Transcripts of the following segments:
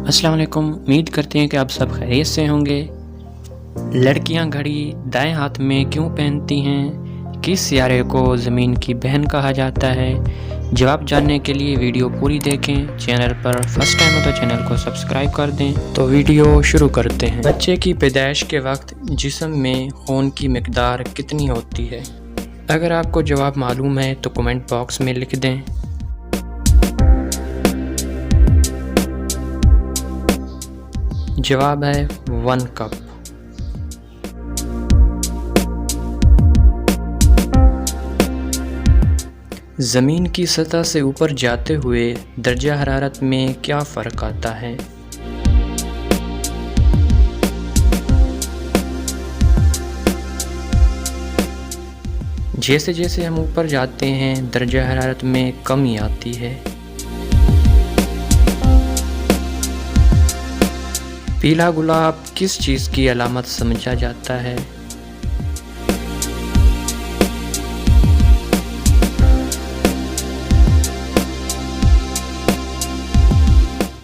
अस्सलाम वालेकुम। उम्मीद करते हैं कि आप सब खैरियत से होंगे। लड़कियां घड़ी दाएं हाथ में क्यों पहनती हैं? किस सियारे को ज़मीन की बहन कहा जाता है? जवाब जानने के लिए वीडियो पूरी देखें। चैनल पर फर्स्ट टाइम हो तो चैनल को सब्सक्राइब कर दें। तो वीडियो शुरू करते हैं। बच्चे की पैदाइश के वक्त जिस्म में खून की मिकदार कितनी होती है? अगर आपको जवाब मालूम है तो कमेंट बॉक्स में लिख दें। जवाब है 1 कप। ज़मीन की सतह से ऊपर जाते हुए दर्जा हरारत में क्या फ़र्क आता है? जैसे जैसे हम ऊपर जाते हैं दर्जा हरारत में कमी आती है। पीला गुलाब किस चीज़ की अलामत समझा जाता है?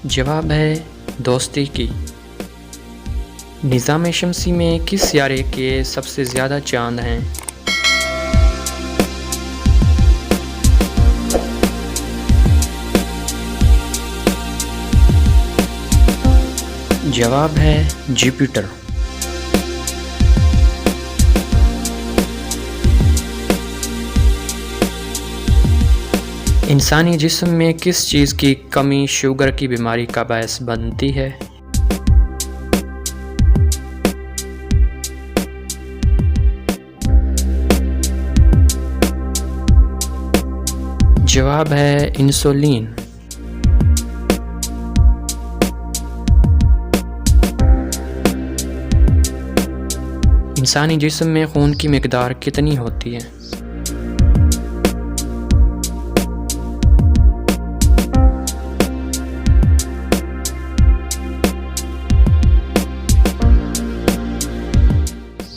जवाब है दोस्ती की। निज़ाम शमसी में किस सियारे के सबसे ज़्यादा चांद हैं? जवाब है जुपिटर। इंसानी जिस्म में किस चीज़ की कमी शुगर की बीमारी का बायस बनती है? जवाब है इंसुलिन। इंसानी जिस्म में खून की मिकदार कितनी होती है?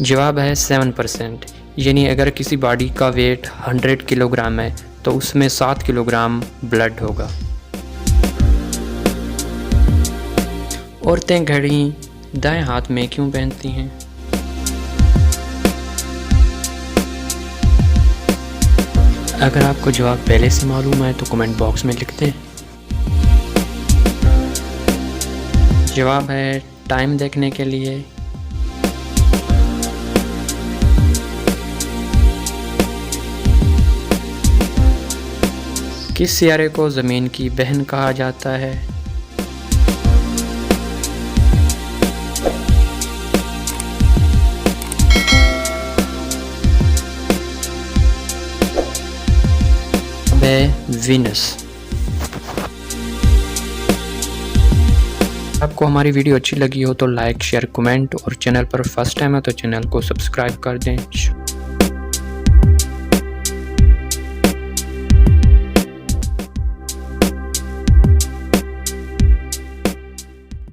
जवाब है 7%। यानी अगर किसी बॉडी का वेट 100 किलोग्राम है तो उसमें 7 किलोग्राम ब्लड होगा। औरतें घड़ी दाएं हाथ में क्यों पहनती हैं? अगर आपको जवाब पहले से मालूम है तो कमेंट बॉक्स में लिख दें। जवाब है टाइम देखने के लिए। किस सियारे को ज़मीन की बहन कहा जाता है? वीनस। आपको हमारी वीडियो अच्छी लगी हो तो लाइक शेयर कमेंट और चैनल पर फर्स्ट टाइम है तो चैनल को सब्सक्राइब कर दें।